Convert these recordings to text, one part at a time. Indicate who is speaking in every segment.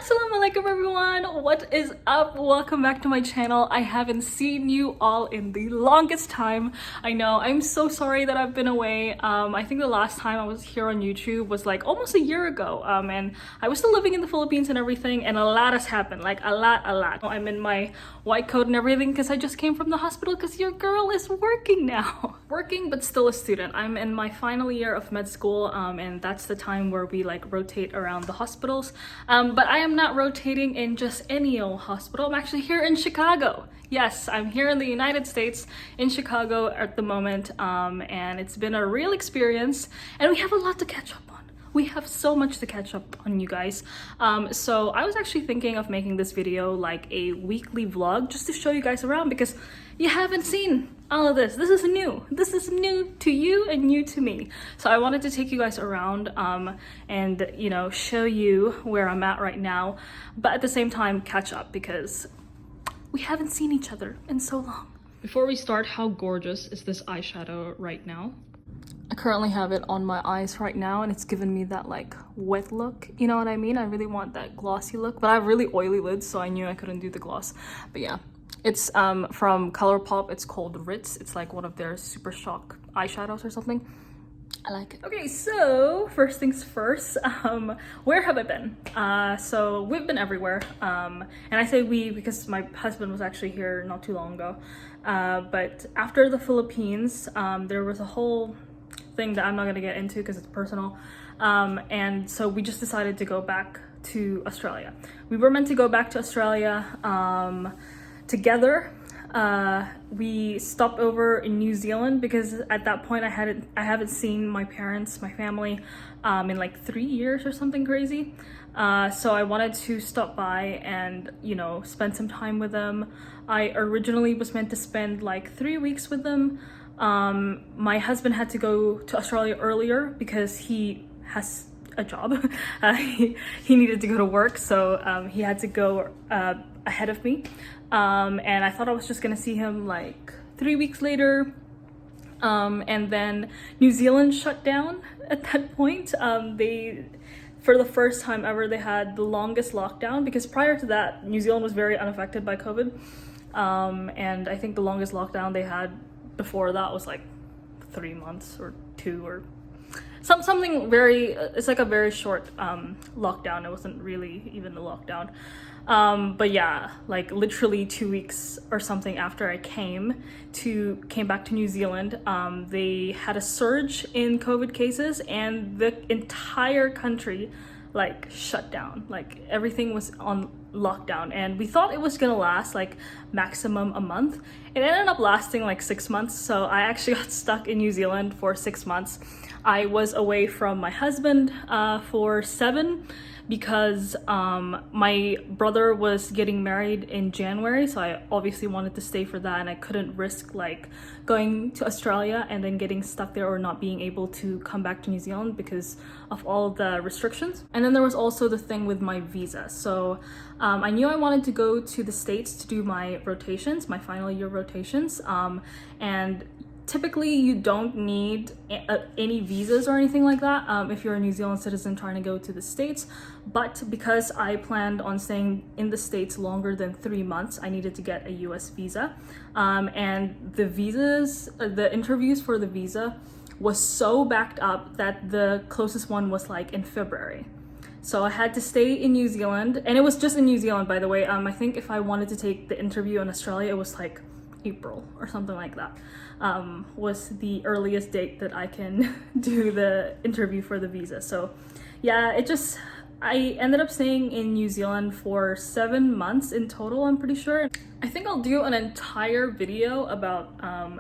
Speaker 1: Assalamu alaikum everyone, what is up? Welcome back to my channel. I haven't seen you all in the longest time. I know, I'm so sorry that I've been away. I think the last time I was here on YouTube was like almost a year ago, and I was still living in the Philippines and everything, and a lot has happened, like a lot. I'm in my white coat and everything because I just came from the hospital because your girl is working now. Working but still a student. I'm in my final year of med school, and that's the time where we like rotate around the hospitals. But I am not rotating in just any old hospital. I'm actually here in Chicago. Yes, I'm here in the United States in Chicago at the moment, and it's been a real experience, and we have a lot to catch up on. We have so much to catch up on, you guys. So I was actually thinking of making this video like a weekly vlog just to show you guys around because you haven't seen all of this. This is new. This is new to you and new to me. So I wanted to take you guys around and, you know, show you where I'm at right now, but at the same time catch up because we haven't seen each other in so long. Before we start, how gorgeous is this eyeshadow right now? I currently have it on my eyes right now and it's given me that like wet look, you know what I mean? I really want that glossy look, but I have really oily lids, so I knew I couldn't do the gloss. But yeah, it's from ColourPop. It's called Ritz. It's like one of their super shock eyeshadows or something. I like it. Okay, so first things first, where have I been? So we've been everywhere, and I say we because my husband was actually here not too long ago, but after the Philippines, there was a whole thing that I'm not going to get into because it's personal, and so we just decided to go back to Australia. We were meant to go back to Australia together. We stopped over in New Zealand because at that point I haven't seen my parents, my family, in like 3 years or something crazy. So I wanted to stop by and, you know, spend some time with them. I originally was meant to spend like 3 weeks with them. My husband had to go to Australia earlier because he has a job. He needed to go to work, so he had to go ahead of me. And I thought I was just gonna see him like 3 weeks later. And then New Zealand shut down at that point. For the first time ever, they had the longest lockdown because prior to that, New Zealand was very unaffected by COVID. And I think the longest lockdown they had before that was like 3 months or 2 or something very, it's like a very short lockdown. It wasn't really even a lockdown. But yeah, like literally 2 weeks or something after I came back to New Zealand, they had a surge in COVID cases and the entire country like shut down. Like everything was on lockdown, and we thought it was gonna last like maximum a month. It ended up lasting like 6 months, so I actually got stuck in New Zealand for 6 months. I was away from my husband for 7 because my brother was getting married in January, so I obviously wanted to stay for that, and I couldn't risk like going to Australia and then getting stuck there or not being able to come back to New Zealand because of all the restrictions. And then there was also the thing with my visa. So I knew I wanted to go to the States to do my rotations, my final year rotations, and typically you don't need any visas or anything like that if you're a New Zealand citizen trying to go to the States. But because I planned on staying in the States longer than 3 months, I needed to get a US visa. And the visas, the interviews for the visa was so backed up that the closest one was like in February. So I had to stay in New Zealand, and it was just in New Zealand, by the way. I think if I wanted to take the interview in Australia, it was like April or something like that, was the earliest date that I can do the interview for the visa. So yeah, I ended up staying in New Zealand for 7 months in total, I'm pretty sure. I think I'll do an entire video about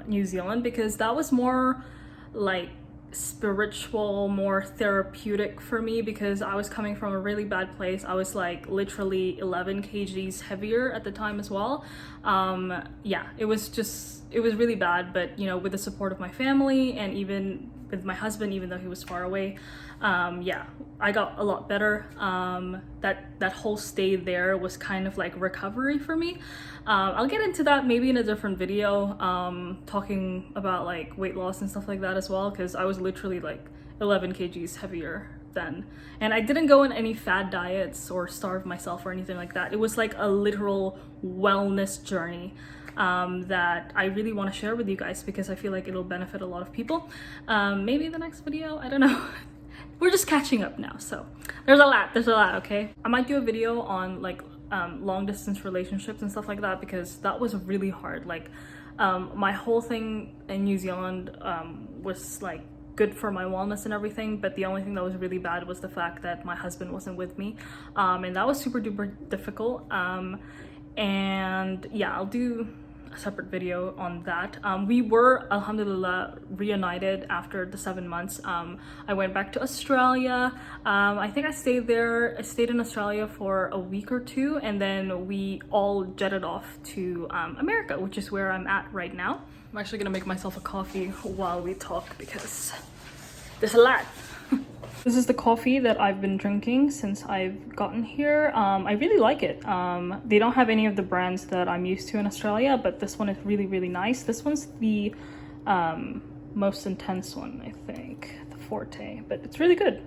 Speaker 1: New Zealand because that was more like spiritual, more therapeutic for me because I was coming from a really bad place. I was like literally 11 kgs heavier at the time as well. Yeah, it was really bad, but you know, with the support of my family and even with my husband, even though he was far away, yeah, I got a lot better. That whole stay there was kind of like recovery for me. I'll get into that maybe in a different video, talking about like weight loss and stuff like that as well, because I was literally like 11 kgs heavier then. And I didn't go on any fad diets or starve myself or anything like that. It was like a literal wellness journey that I really want to share with you guys because I feel like it'll benefit a lot of people. Maybe the next video, I don't know. We're just catching up now, so there's a lot, okay? I might do a video on like long distance relationships and stuff like that because that was really hard. Like my whole thing in New Zealand was like good for my wellness and everything, but the only thing that was really bad was the fact that my husband wasn't with me, and that was super duper difficult. And yeah, I'll do a separate video on that. We were, alhamdulillah, reunited after the 7 months. I went back to Australia. I think I stayed in Australia for a week or two, and then we all jetted off to America, which is where I'm at right now. I'm actually gonna make myself a coffee while we talk because there's a lot. This is the coffee that I've been drinking since I've gotten here. I really like it. They don't have any of the brands that I'm used to in Australia, but this one is really, really nice. This one's the most intense one, I think, the Forte, but it's really good.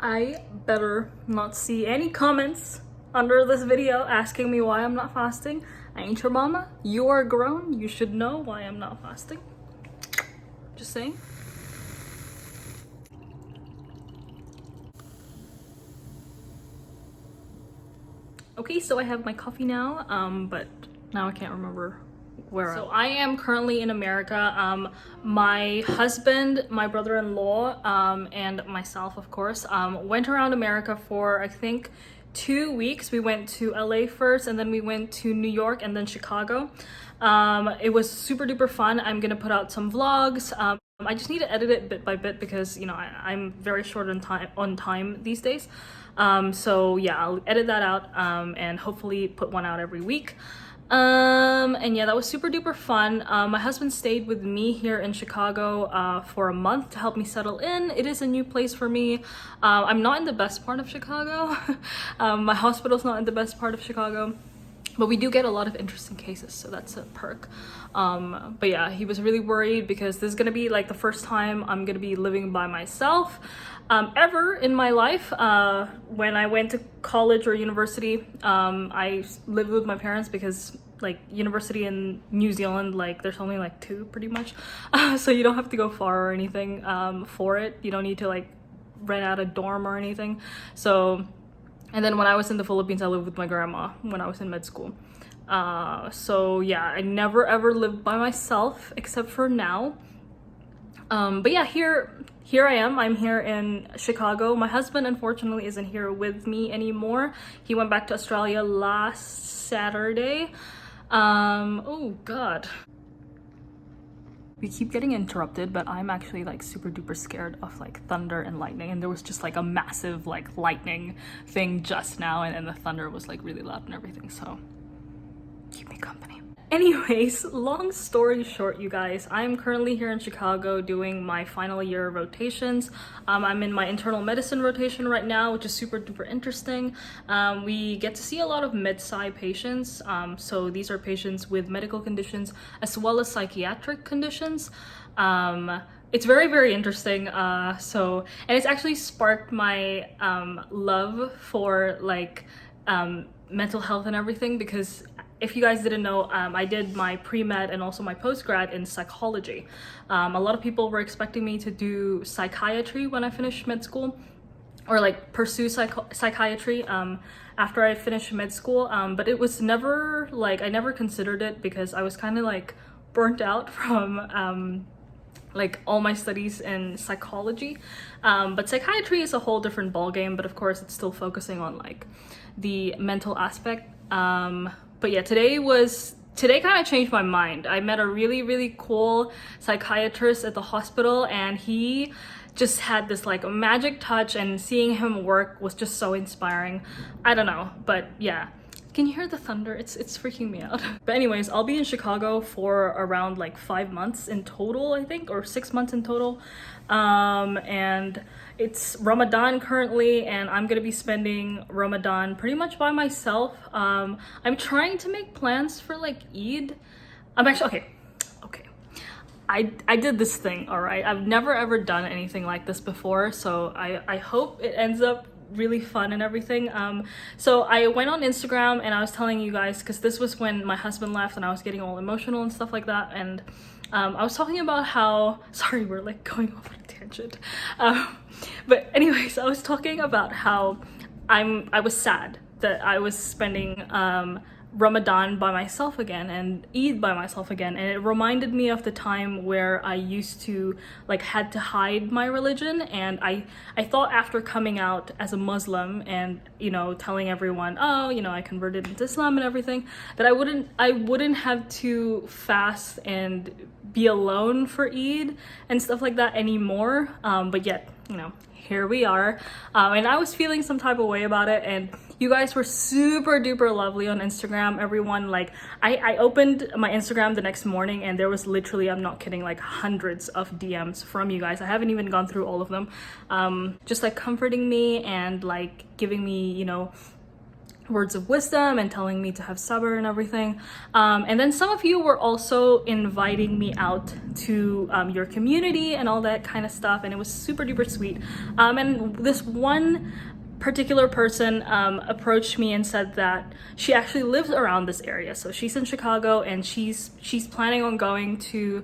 Speaker 1: I better not see any comments under this video asking me why I'm not fasting. I ain't your mama. You are grown. You should know why I'm not fasting. Just saying. Okay, so I have my coffee now, but now I can't remember where. So I am currently in America. My husband, my brother-in-law, and myself, of course, went around America for, I think, 2 weeks. We went to LA first, and then we went to New York, and then Chicago. It was super duper fun. I'm gonna put out some vlogs. I just need to edit it bit by bit because, you know, I'm very short on time these days. So yeah, I'll edit that out and hopefully put one out every week. And yeah, that was super duper fun. My husband stayed with me here in Chicago for a month to help me settle in. It is a new place for me. I'm not in the best part of Chicago. My hospital's not in the best part of Chicago. But we do get a lot of interesting cases, so that's a perk. But yeah, he was really worried because this is gonna be like the first time I'm gonna be living by myself ever in my life. When I went to college or university, I lived with my parents because like university in New Zealand, like there's only like 2 pretty much. So you don't have to go far or anything for it. You don't need to like rent out a dorm or anything. And then when I was in the Philippines, I lived with my grandma when I was in med school. So yeah, I never ever lived by myself except for now. But yeah, here I am. I'm here in Chicago. My husband unfortunately isn't here with me anymore. He went back to Australia last Saturday. Oh God. We keep getting interrupted, but I'm actually like super duper scared of like thunder and lightning, and there was just like a massive like lightning thing just now, and the thunder was like really loud and everything, so keep me company. Anyways, long story short, you guys, I'm currently here in Chicago doing my final year rotations. I'm in my internal medicine rotation right now, which is super duper interesting. We get to see a lot of med-sci patients. So these are patients with medical conditions as well as psychiatric conditions. It's very, very interesting. And it's actually sparked my love for like mental health and everything, because if you guys didn't know, I did my pre-med and also my post-grad in psychology. A lot of people were expecting me to do psychiatry when I finished med school, or like pursue psychiatry after I finished med school, but it was never like, I never considered it because I was kind of like burnt out from like all my studies in psychology. But psychiatry is a whole different ballgame, but of course it's still focusing on like the mental aspect. But yeah, today kind of changed my mind. I met a really, really cool psychiatrist at the hospital, and he just had this like magic touch, and seeing him work was just so inspiring. I don't know, but yeah. Can you hear the thunder? It's freaking me out. But anyways, I'll be in Chicago for around like 5 months in total, I think, or 6 months in total. And it's Ramadan currently, and I'm gonna be spending Ramadan pretty much by myself. I'm trying to make plans for like Eid. I'm actually, okay. I did this thing, all right? I've never ever done anything like this before, so I hope it ends up really fun and everything. So I went on Instagram and I was telling you guys, because this was when my husband left and I was getting all emotional and stuff like that, and I was talking about how, sorry, we're like going off on a tangent, but anyways, I was talking about how I was sad that I was spending Ramadan by myself again and Eid by myself again, and it reminded me of the time where I used to like had to hide my religion, and I thought after coming out as a Muslim and, you know, telling everyone, oh, you know, I converted into Islam and everything, that I wouldn't have to fast and be alone for Eid and stuff like that anymore, but yet, you know, here we are. And I was feeling some type of way about it, and you guys were super duper lovely on Instagram. Everyone, like, I opened my Instagram the next morning and there was literally, I'm not kidding, like hundreds of DMs from you guys. I haven't even gone through all of them, just like comforting me and like giving me, you know, words of wisdom and telling me to have sabr and everything. And then some of you were also inviting me out to your community and all that kind of stuff, and it was super duper sweet. And this one particular person approached me and said that she actually lives around this area, so she's in Chicago and she's planning on going to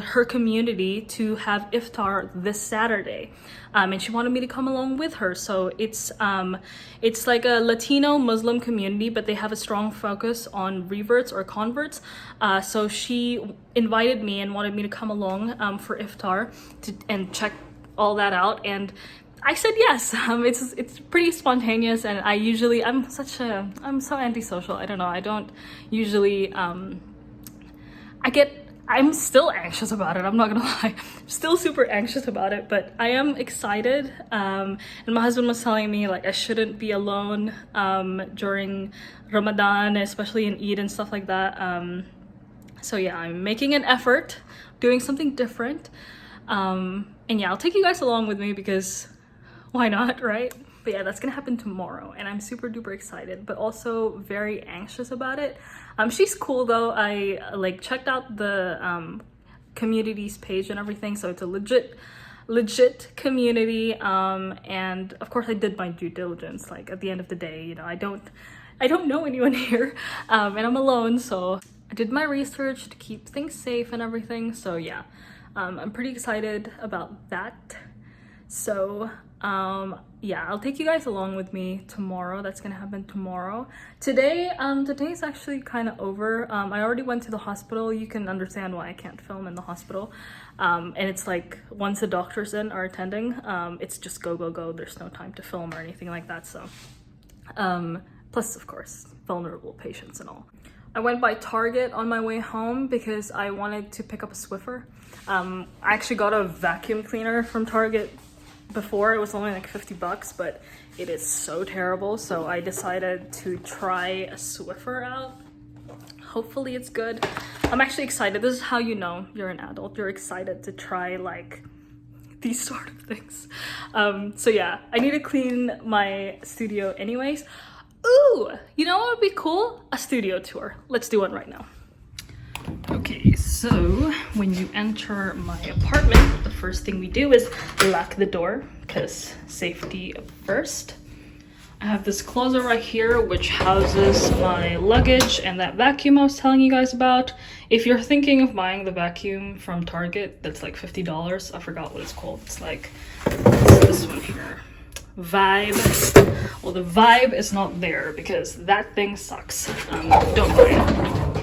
Speaker 1: her community to have iftar this Saturday, and she wanted me to come along with her. So it's like a Latino Muslim community, but they have a strong focus on reverts or converts. So she invited me and wanted me to come along for iftar and check all that out, and I said yes. It's pretty spontaneous, and I'm so antisocial. I don't know. I don't usually I'm still anxious about it. I'm not gonna lie. I'm still super anxious about it, but I am excited. And my husband was telling me like I shouldn't be alone during Ramadan, especially in Eid and stuff like that. So yeah, I'm making an effort, doing something different. And yeah, I'll take you guys along with me because why not, right? But yeah, that's gonna happen tomorrow, and I'm super duper excited, but also very anxious about it. She's cool though. I like checked out the community's page and everything, so it's a legit community. And of course I did my due diligence. Like at the end of the day, you know, I don't know anyone here, and I'm alone, so I did my research to keep things safe and everything. So yeah, I'm pretty excited about that. So yeah, I'll take you guys along with me tomorrow. That's gonna happen tomorrow. Today's actually kind of over. I already went to the hospital. You can understand why I can't film in the hospital. And it's like once the doctors are attending, it's just go go go. There's no time to film or anything like that. So plus of course vulnerable patients and all. I went by Target on my way home because I wanted to pick up a Swiffer. I actually got a vacuum cleaner from Target before. It was only like 50 bucks, but it is so terrible, so I decided to try a Swiffer out. Hopefully it's good. I'm actually excited. This is how you know you're an adult. You're excited to try like these sort of things. So yeah, I need to clean my studio anyways. Ooh, you know what would be cool? A studio tour. Let's do one right now. Okay, so when you enter my apartment, the first thing we do is lock the door because safety first. I have this closet right here which houses my luggage and that vacuum I was telling you guys about. If you're thinking of buying the vacuum from Target, that's like $50. I forgot what it's called. It's like this one here. Vibe. Well, the Vibe is not there because that thing sucks. Don't buy it.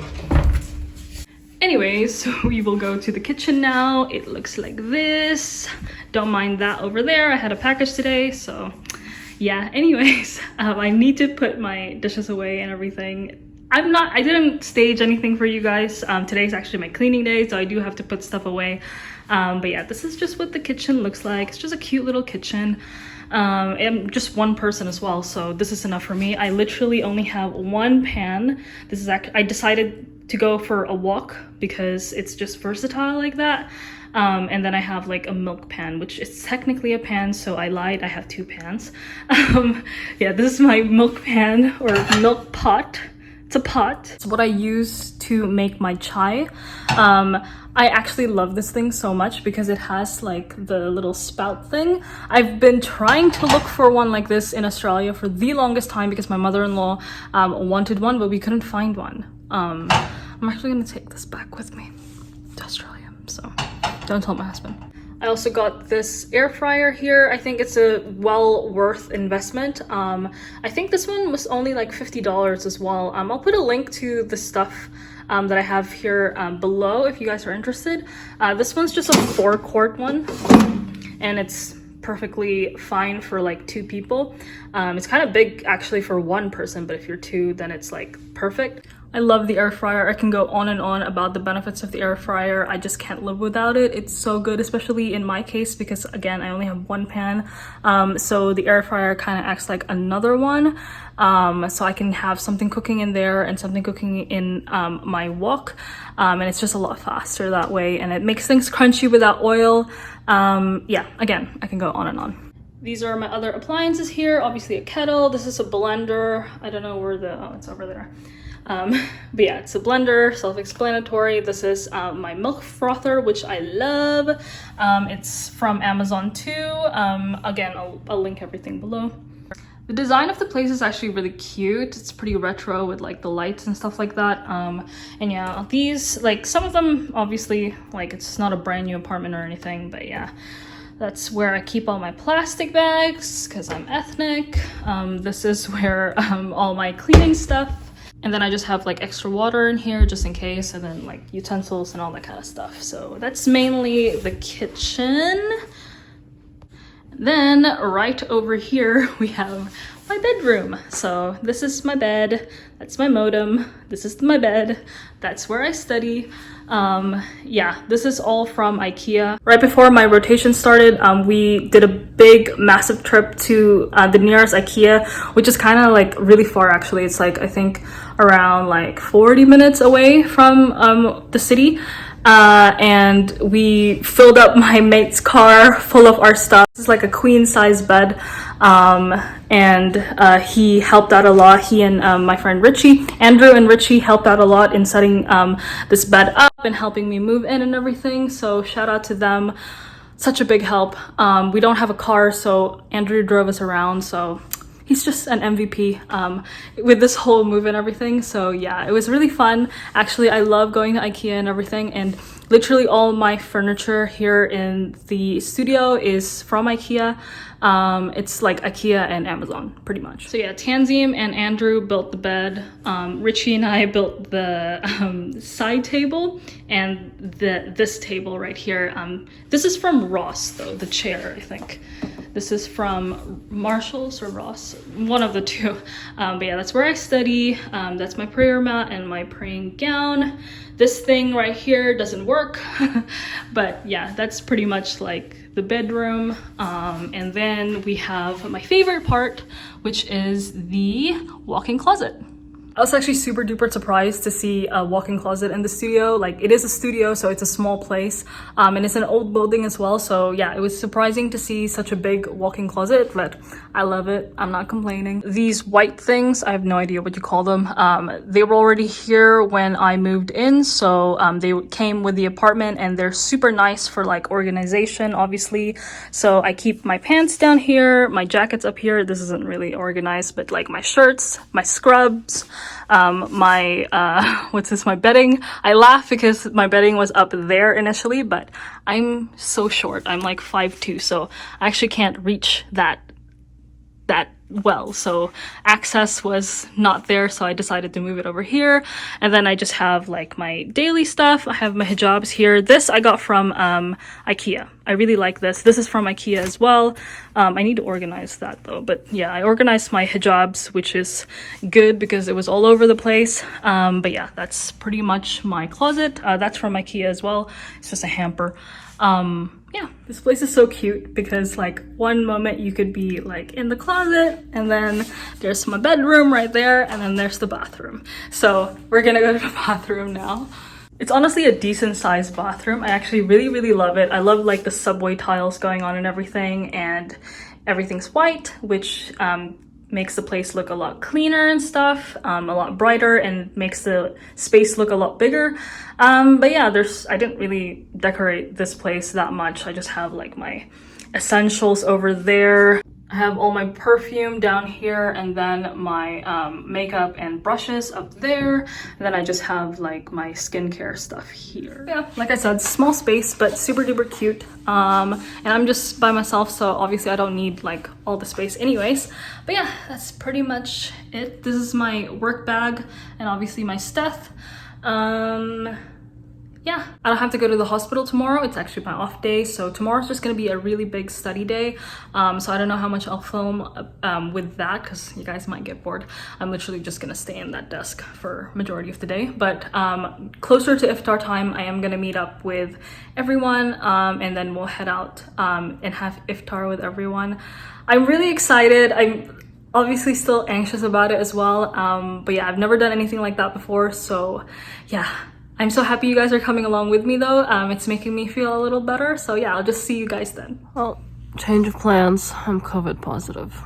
Speaker 1: Anyways, so we will go to the kitchen now. It looks like this. Don't mind that over there. I had a package today, so yeah. Anyways, I need to put my dishes away and everything. I didn't stage anything for you guys. Today's actually my cleaning day, so I do have to put stuff away. But yeah, this is just what the kitchen looks like. It's just a cute little kitchen. I'm just one person as well, so this is enough for me. I literally only have one pan. This is I decided to go for a wok because it's just versatile like that. And then I have like a milk pan, which is technically a pan, so I lied, I have two pans. Yeah, this is my milk pan or milk pot. It's a pot. It's what I use to make my chai. I actually love this thing so much because it has like the little spout thing. I've been trying to look for one like this in Australia for the longest time because my mother-in-law wanted one, but we couldn't find one. I'm actually gonna take this back with me to Australia, so don't tell my husband. I also got this air fryer here. I think it's a well worth investment. I think this one was only like $50 as well. I'll put a link to the stuff that I have here below if you guys are interested. This one's just a 4-quart one, and it's perfectly fine for like 2 people. It's kind of big actually for 1 person, but if you're 2, then it's like perfect. I love the air fryer. I can go on and on about the benefits of the air fryer. I just can't live without it. It's so good, especially in my case, because again, I only have 1 pan. So the air fryer kind of acts like another one. So I can have something cooking in there and something cooking in my wok. And it's just a lot faster that way. And it makes things crunchy without oil. Yeah, again, I can go on and on. These are my other appliances here. Obviously a kettle. This is a blender. I don't know where oh, it's over there. But yeah, it's a blender, self-explanatory. This is my milk frother, which I love. It's from Amazon too. Again, I'll link everything below. The design of the place is actually really cute. It's pretty retro with like the lights and stuff like that. And yeah, these, like some of them, obviously, like it's not a brand new apartment or anything, but yeah. That's where I keep all my plastic bags because I'm ethnic. This is where all my cleaning stuff. And then I just have like extra water in here just in case, and then like utensils and all that kind of stuff. So that's mainly the kitchen. Then right over here we have my bedroom. So this is my bed, that's my modem, this is my bed, that's where I study. Yeah, this is all from IKEA. Right before my rotation started, we did a big massive trip to the nearest IKEA, which is kind of like really far actually. It's like I think around like 40 minutes away from the city. And we filled up my mate's car full of our stuff. This is like a queen size bed. And he helped out a lot. He and my friend Richie, Andrew and Richie helped out a lot in setting this bed up and helping me move in and everything. So shout out to them. Such a big help. We don't have a car, so Andrew drove us around. So he's just an MVP with this whole move and everything. So yeah, it was really fun. Actually, I love going to IKEA and everything, and literally all my furniture here in the studio is from IKEA. It's like IKEA and Amazon pretty much. So yeah, Tanzim and Andrew built the bed. Richie and I built the side table and this table right here. This is from Ross though, the chair, I think. This is from Marshall's or Ross, one of the two. But yeah, that's where I study. That's my prayer mat and my praying gown. This thing right here doesn't work. But yeah, that's pretty much like the bedroom. And then we have my favorite part, which is the walk-in closet. I was actually super duper surprised to see a walk-in closet in the studio. Like, it is a studio, so it's a small place, and it's an old building as well. So yeah, it was surprising to see such a big walk-in closet, but I love it. I'm not complaining. These white things, I have no idea what you call them. They were already here when I moved in, so they came with the apartment, and they're super nice for like organization, obviously. So I keep my pants down here, my jackets up here. This isn't really organized, but like my shirts, my scrubs, my my bedding. I laugh because my bedding was up there initially, but I'm so short. I'm like 5'2", so I actually can't reach that well, so access was not there, so I decided to move it over here. And then I just have like my daily stuff. I have my hijabs here. This I got from IKEA. I really like this. This is from IKEA as well. I need to organize that though, but yeah, I organized my hijabs, which is good because it was all over the place. But yeah, that's pretty much my closet. That's from IKEA as well. It's just a hamper. Yeah, this place is so cute because like one moment you could be like in the closet, and then there's my bedroom right there, and then there's the bathroom. So we're gonna go to the bathroom now. It's honestly a decent sized bathroom. I actually really love it. I love like the subway tiles going on and everything, and everything's white, which makes the place look a lot cleaner and stuff, a lot brighter, and makes the space look a lot bigger. But yeah, I didn't really decorate this place that much. I just have like my essentials over there. I have all my perfume down here, and then my makeup and brushes up there. And then I just have like my skincare stuff here. Yeah, like I said, small space, but super duper cute. And I'm just by myself, so obviously I don't need like all the space anyways. But yeah, that's pretty much it. This is my work bag and obviously my stuff. Yeah, I don't have to go to the hospital tomorrow. It's actually my off day, so tomorrow's just gonna be a really big study day. So I don't know how much I'll film with that, because you guys might get bored. I'm literally just gonna stay in that desk for majority of the day. But closer to iftar time, I am gonna meet up with everyone, and then we'll head out and have iftar with everyone. I'm really excited. I'm obviously still anxious about it as well. But yeah, I've never done anything like that before, so yeah. I'm so happy you guys are coming along with me though. It's making me feel a little better. So yeah, I'll just see you guys then. Well, change of plans. I'm COVID positive.